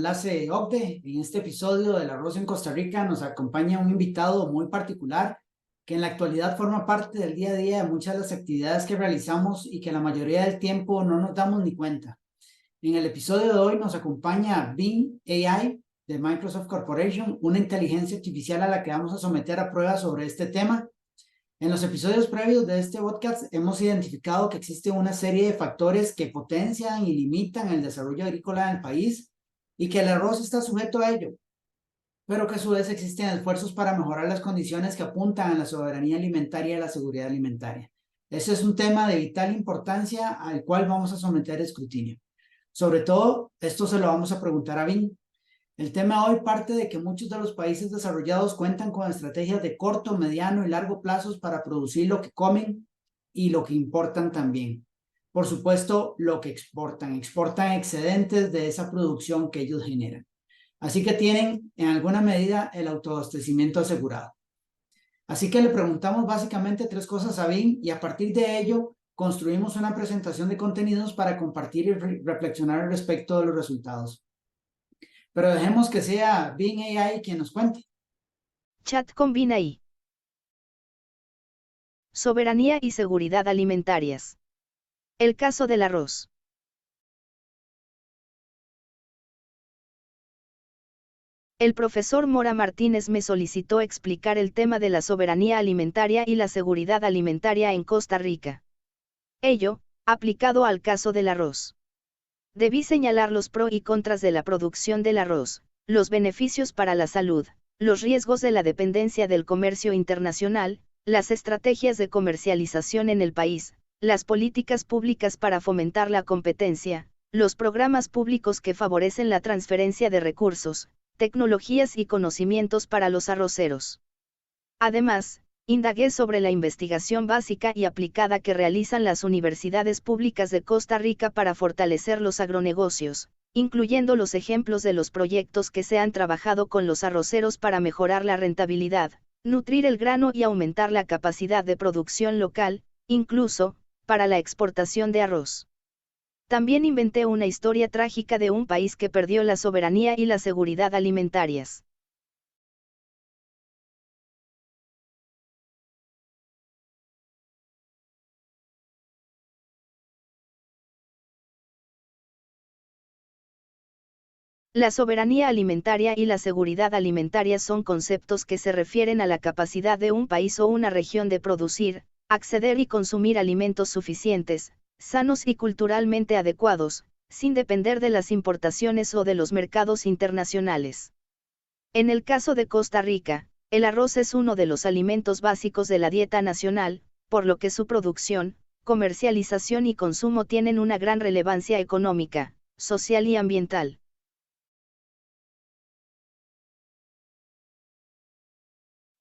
Enlace OCDE. En este episodio del arroz en Costa Rica nos acompaña un invitado muy particular que en la actualidad forma parte del día a día de muchas de las actividades que realizamos y que la mayoría del tiempo no nos damos ni cuenta. En el episodio de hoy nos acompaña Bing AI de Microsoft Corporation, una inteligencia artificial a la que vamos a someter a pruebas sobre este tema. En los episodios previos de este podcast hemos identificado que existe una serie de factores que potencian y limitan el desarrollo agrícola del país y que el arroz está sujeto a ello, pero que a su vez existen esfuerzos para mejorar las condiciones que apuntan a la soberanía alimentaria y la seguridad alimentaria. Ese es un tema de vital importancia al cual vamos a someter escrutinio. Sobre todo, esto se lo vamos a preguntar a Bing. El tema hoy parte de que muchos de los países desarrollados cuentan con estrategias de corto, mediano y largo plazos para producir lo que comen y lo que importan también. Por supuesto, lo que exportan excedentes de esa producción que ellos generan. Así que tienen en alguna medida el autoabastecimiento asegurado. Así que le preguntamos básicamente tres cosas a Bing y a partir de ello construimos una presentación de contenidos para compartir y reflexionar al respecto de los resultados. Pero dejemos que sea Bing AI quien nos cuente. Chat con Bing AI. Soberanía y seguridad alimentarias. El caso del arroz. El profesor Mora Martínez me solicitó explicar el tema de la soberanía alimentaria y la seguridad alimentaria en Costa Rica. Ello, aplicado al caso del arroz. Debí señalar los pros y contras de la producción del arroz, los beneficios para la salud, los riesgos de la dependencia del comercio internacional, las estrategias de comercialización en el país, las políticas públicas para fomentar la competencia, los programas públicos que favorecen la transferencia de recursos, tecnologías y conocimientos para los arroceros. Además, indagué sobre la investigación básica y aplicada que realizan las universidades públicas de Costa Rica para fortalecer los agronegocios, incluyendo los ejemplos de los proyectos que se han trabajado con los arroceros para mejorar la rentabilidad, nutrir el grano y aumentar la capacidad de producción local, incluso, para la exportación de arroz. También inventé una historia trágica de un país que perdió la soberanía y la seguridad alimentarias. La soberanía alimentaria y la seguridad alimentaria son conceptos que se refieren a la capacidad de un país o una región de producir, acceder y consumir alimentos suficientes, sanos y culturalmente adecuados, sin depender de las importaciones o de los mercados internacionales. En el caso de Costa Rica, el arroz es uno de los alimentos básicos de la dieta nacional, por lo que su producción, comercialización y consumo tienen una gran relevancia económica, social y ambiental.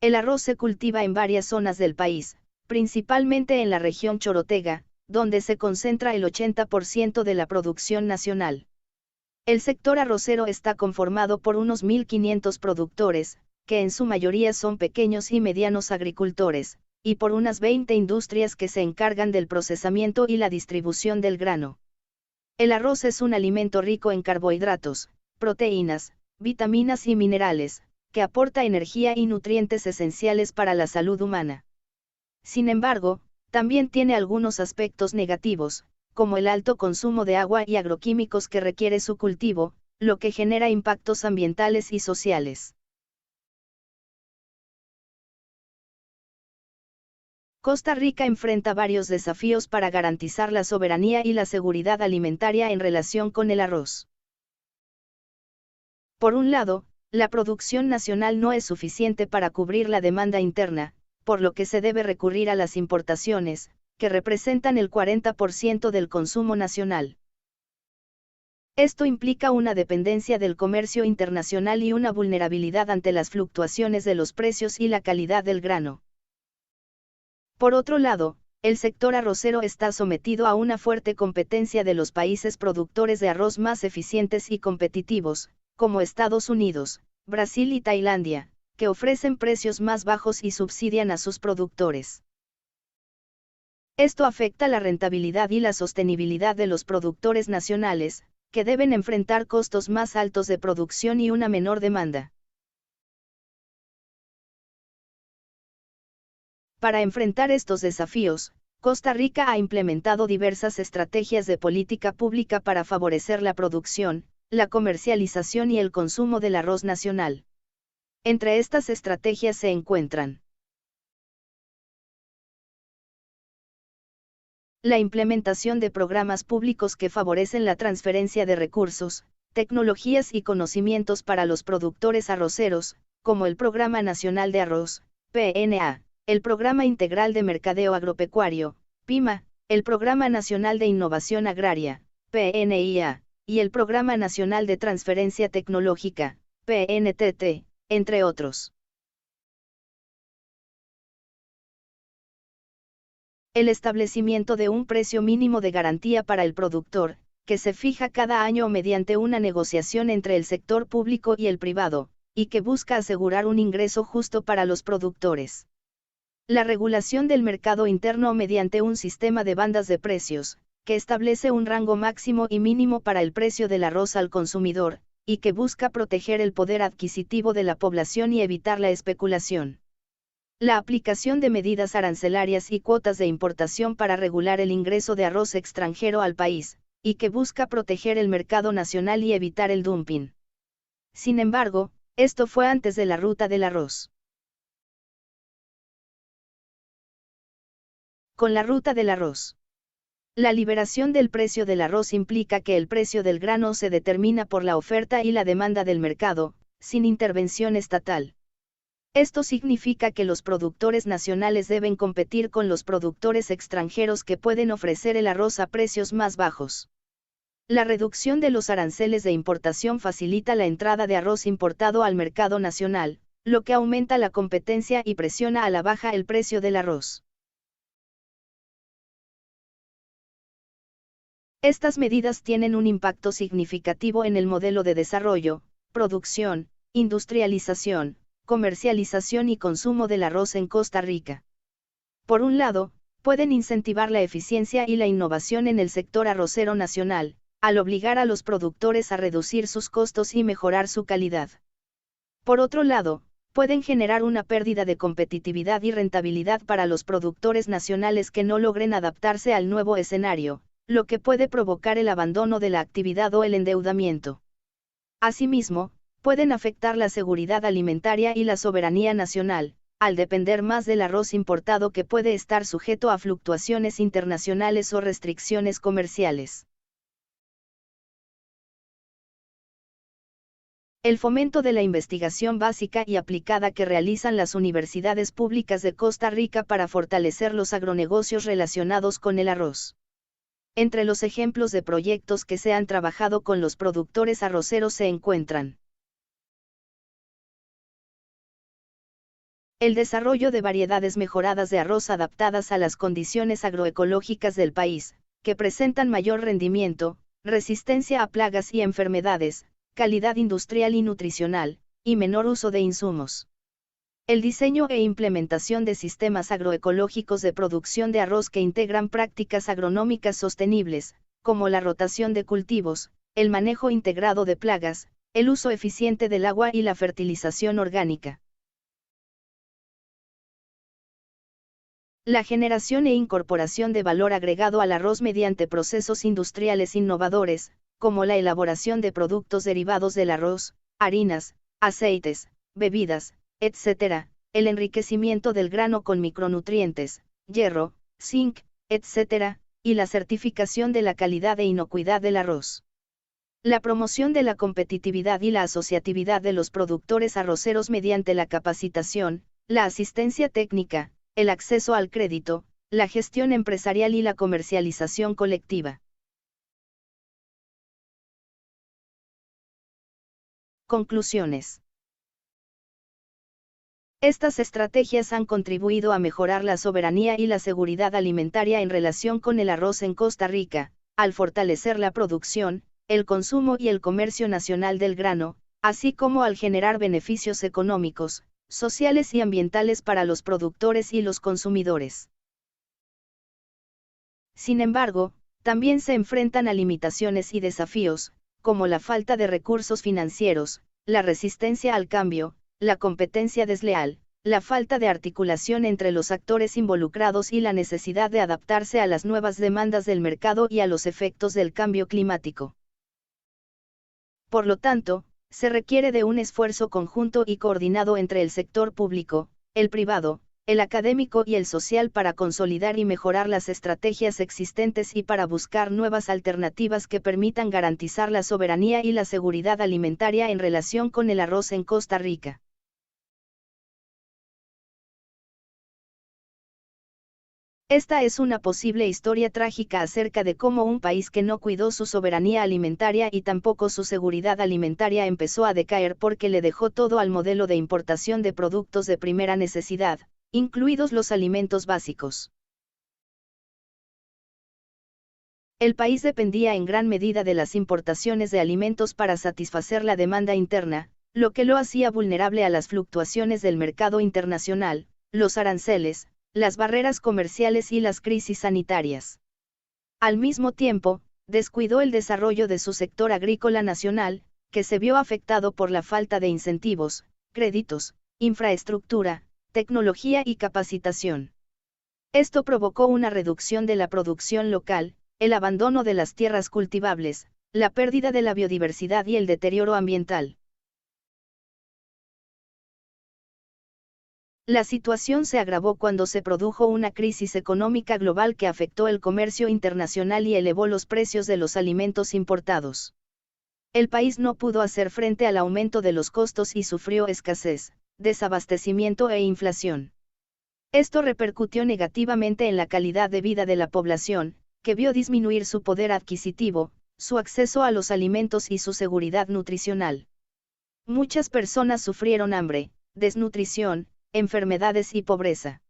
El arroz se cultiva en varias zonas del país, principalmente en la región Chorotega, donde se concentra el 80% de la producción nacional. El sector arrocero está conformado por unos 1.500 productores, que en su mayoría son pequeños y medianos agricultores, y por unas 20 industrias que se encargan del procesamiento y la distribución del grano. El arroz es un alimento rico en carbohidratos, proteínas, vitaminas y minerales, que aporta energía y nutrientes esenciales para la salud humana. Sin embargo, también tiene algunos aspectos negativos, como el alto consumo de agua y agroquímicos que requiere su cultivo, lo que genera impactos ambientales y sociales. Costa Rica enfrenta varios desafíos para garantizar la soberanía y la seguridad alimentaria en relación con el arroz. Por un lado, la producción nacional no es suficiente para cubrir la demanda interna, por lo que se debe recurrir a las importaciones, que representan el 40% del consumo nacional. Esto implica una dependencia del comercio internacional y una vulnerabilidad ante las fluctuaciones de los precios y la calidad del grano. Por otro lado, el sector arrocero está sometido a una fuerte competencia de los países productores de arroz más eficientes y competitivos, como Estados Unidos, Brasil y Tailandia, que ofrecen precios más bajos y subsidian a sus productores. Esto afecta la rentabilidad y la sostenibilidad de los productores nacionales, que deben enfrentar costos más altos de producción y una menor demanda. Para enfrentar estos desafíos, Costa Rica ha implementado diversas estrategias de política pública para favorecer la producción, la comercialización y el consumo del arroz nacional. Entre estas estrategias se encuentran la implementación de programas públicos que favorecen la transferencia de recursos, tecnologías y conocimientos para los productores arroceros, como el Programa Nacional de Arroz, PNA, el Programa Integral de Mercadeo Agropecuario, PIMA, el Programa Nacional de Innovación Agraria, PNIA, y el Programa Nacional de Transferencia Tecnológica, PNTT, entre otros. El establecimiento de un precio mínimo de garantía para el productor, que se fija cada año mediante una negociación entre el sector público y el privado, y que busca asegurar un ingreso justo para los productores. La regulación del mercado interno mediante un sistema de bandas de precios, que establece un rango máximo y mínimo para el precio del arroz al consumidor, y que busca proteger el poder adquisitivo de la población y evitar la especulación. La aplicación de medidas arancelarias y cuotas de importación para regular el ingreso de arroz extranjero al país, y que busca proteger el mercado nacional y evitar el dumping. Sin embargo, esto fue antes de la ruta del arroz. Con la ruta del arroz. La liberación del precio del arroz implica que el precio del grano se determina por la oferta y la demanda del mercado, sin intervención estatal. Esto significa que los productores nacionales deben competir con los productores extranjeros que pueden ofrecer el arroz a precios más bajos. La reducción de los aranceles de importación facilita la entrada de arroz importado al mercado nacional, lo que aumenta la competencia y presiona a la baja el precio del arroz. Estas medidas tienen un impacto significativo en el modelo de desarrollo, producción, industrialización, comercialización y consumo del arroz en Costa Rica. Por un lado, pueden incentivar la eficiencia y la innovación en el sector arrocero nacional, al obligar a los productores a reducir sus costos y mejorar su calidad. Por otro lado, pueden generar una pérdida de competitividad y rentabilidad para los productores nacionales que no logren adaptarse al nuevo escenario, lo que puede provocar el abandono de la actividad o el endeudamiento. Asimismo, pueden afectar la seguridad alimentaria y la soberanía nacional, al depender más del arroz importado que puede estar sujeto a fluctuaciones internacionales o restricciones comerciales. El fomento de la investigación básica y aplicada que realizan las universidades públicas de Costa Rica para fortalecer los agronegocios relacionados con el arroz. Entre los ejemplos de proyectos que se han trabajado con los productores arroceros se encuentran el desarrollo de variedades mejoradas de arroz adaptadas a las condiciones agroecológicas del país, que presentan mayor rendimiento, resistencia a plagas y enfermedades, calidad industrial y nutricional, y menor uso de insumos. El diseño e implementación de sistemas agroecológicos de producción de arroz que integran prácticas agronómicas sostenibles, como la rotación de cultivos, el manejo integrado de plagas, el uso eficiente del agua y la fertilización orgánica. La generación e incorporación de valor agregado al arroz mediante procesos industriales innovadores, como la elaboración de productos derivados del arroz, harinas, aceites, bebidas, etc., el enriquecimiento del grano con micronutrientes, hierro, zinc, etc., y la certificación de la calidad e inocuidad del arroz. La promoción de la competitividad y la asociatividad de los productores arroceros mediante la capacitación, la asistencia técnica, el acceso al crédito, la gestión empresarial y la comercialización colectiva. Conclusiones. Estas estrategias han contribuido a mejorar la soberanía y la seguridad alimentaria en relación con el arroz en Costa Rica, al fortalecer la producción, el consumo y el comercio nacional del grano, así como al generar beneficios económicos, sociales y ambientales para los productores y los consumidores. Sin embargo, también se enfrentan a limitaciones y desafíos, como la falta de recursos financieros, la resistencia al cambio, la competencia desleal, la falta de articulación entre los actores involucrados y la necesidad de adaptarse a las nuevas demandas del mercado y a los efectos del cambio climático. Por lo tanto, se requiere de un esfuerzo conjunto y coordinado entre el sector público, el privado, el académico y el social para consolidar y mejorar las estrategias existentes y para buscar nuevas alternativas que permitan garantizar la soberanía y la seguridad alimentaria en relación con el arroz en Costa Rica. Esta es una posible historia trágica acerca de cómo un país que no cuidó su soberanía alimentaria y tampoco su seguridad alimentaria empezó a decaer porque le dejó todo al modelo de importación de productos de primera necesidad, incluidos los alimentos básicos. El país dependía en gran medida de las importaciones de alimentos para satisfacer la demanda interna, lo que lo hacía vulnerable a las fluctuaciones del mercado internacional, los aranceles, las barreras comerciales y las crisis sanitarias. Al mismo tiempo, descuidó el desarrollo de su sector agrícola nacional, que se vio afectado por la falta de incentivos, créditos, infraestructura, tecnología y capacitación. Esto provocó una reducción de la producción local, el abandono de las tierras cultivables, la pérdida de la biodiversidad y el deterioro ambiental. La situación se agravó cuando se produjo una crisis económica global que afectó el comercio internacional y elevó los precios de los alimentos importados. El país no pudo hacer frente al aumento de los costos y sufrió escasez, desabastecimiento e inflación. Esto repercutió negativamente en la calidad de vida de la población, que vio disminuir su poder adquisitivo, su acceso a los alimentos y su seguridad nutricional. Muchas personas sufrieron hambre, desnutrición, enfermedades y pobreza.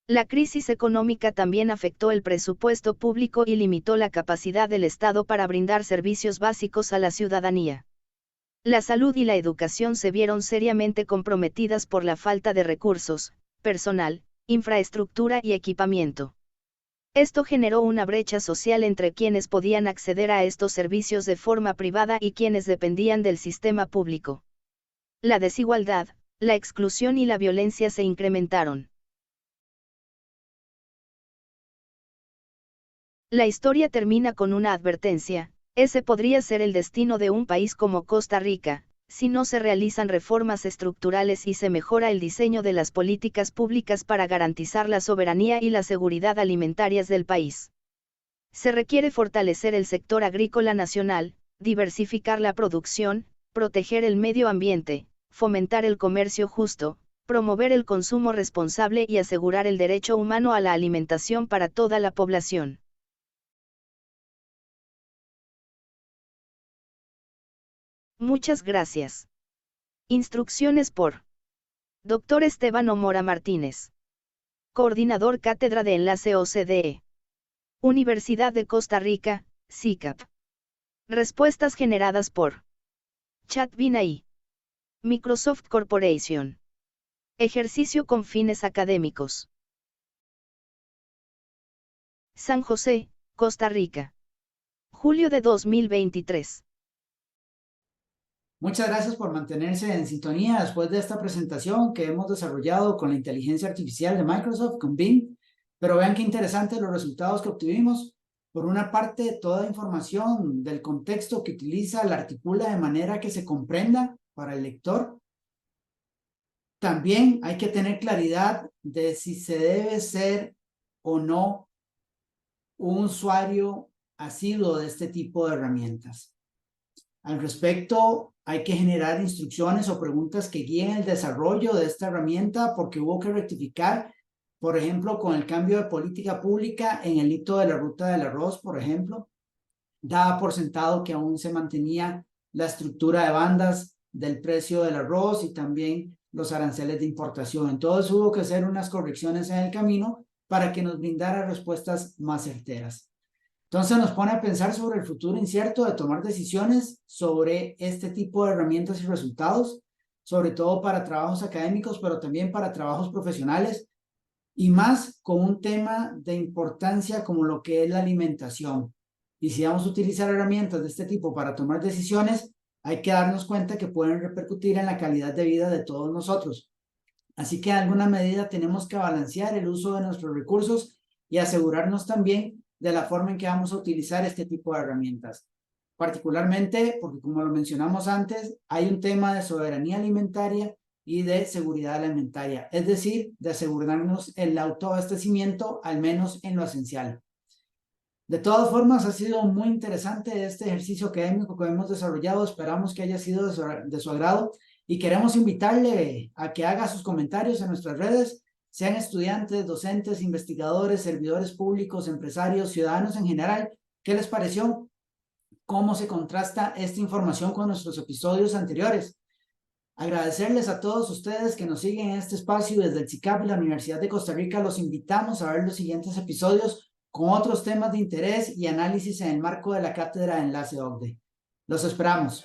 La crisis económica también afectó el presupuesto público y limitó la capacidad del Estado para brindar servicios básicos a la ciudadanía. La salud y la educación se vieron seriamente comprometidas por la falta de recursos, personal, infraestructura y equipamiento. Esto generó una brecha social entre quienes podían acceder a estos servicios de forma privada y quienes dependían del sistema público. La desigualdad, la exclusión y la violencia se incrementaron. La historia termina con una advertencia: ese podría ser el destino de un país como Costa Rica, si no se realizan reformas estructurales y se mejora el diseño de las políticas públicas para garantizar la soberanía y la seguridad alimentarias del país. Se requiere fortalecer el sector agrícola nacional, diversificar la producción, proteger el medio ambiente, fomentar el comercio justo, promover el consumo responsable y asegurar el derecho humano a la alimentación para toda la población. Muchas gracias. Instrucciones por Dr. Esteban Mora Martínez. Coordinador Cátedra de Enlace OCDE. Universidad de Costa Rica, SICAP. Respuestas generadas por ChatBinAI. Microsoft Corporation. Ejercicio con fines académicos. San José, Costa Rica. Julio de 2023. Muchas gracias por mantenerse en sintonía después de esta presentación que hemos desarrollado con la inteligencia artificial de Microsoft, con Bing. Pero vean qué interesantes los resultados que obtuvimos. Por una parte, toda información del contexto que utiliza la articula de manera que se comprenda para el lector. También hay que tener claridad de si se debe ser o no un usuario asiduo de este tipo de herramientas. Al respecto, hay que generar instrucciones o preguntas que guíen el desarrollo de esta herramienta, porque hubo que rectificar, por ejemplo, con el cambio de política pública en el hito de la ruta del arroz, por ejemplo, daba por sentado que aún se mantenía la estructura de bandas del precio del arroz y también los aranceles de importación. Entonces hubo que hacer unas correcciones en el camino para que nos brindara respuestas más certeras. Entonces nos pone a pensar sobre el futuro incierto de tomar decisiones sobre este tipo de herramientas y resultados, sobre todo para trabajos académicos, pero también para trabajos profesionales, y más con un tema de importancia como lo que es la alimentación. Y si vamos a utilizar herramientas de este tipo para tomar decisiones, hay que darnos cuenta que pueden repercutir en la calidad de vida de todos nosotros. Así que en alguna medida tenemos que balancear el uso de nuestros recursos y asegurarnos también de la forma en que vamos a utilizar este tipo de herramientas. Particularmente porque, como lo mencionamos antes, hay un tema de soberanía alimentaria y de seguridad alimentaria, es decir, de asegurarnos el autoabastecimiento, al menos en lo esencial. De todas formas, ha sido muy interesante este ejercicio académico que hemos desarrollado. Esperamos que haya sido de su agrado y queremos invitarle a que haga sus comentarios en nuestras redes, sean estudiantes, docentes, investigadores, servidores públicos, empresarios, ciudadanos en general. ¿Qué les pareció? ¿Cómo se contrasta esta información con nuestros episodios anteriores? Agradecerles a todos ustedes que nos siguen en este espacio desde el CICAP y la Universidad de Costa Rica. Los invitamos a ver los siguientes episodios con otros temas de interés y análisis en el marco de la Cátedra de Enlace OCDE. Los esperamos.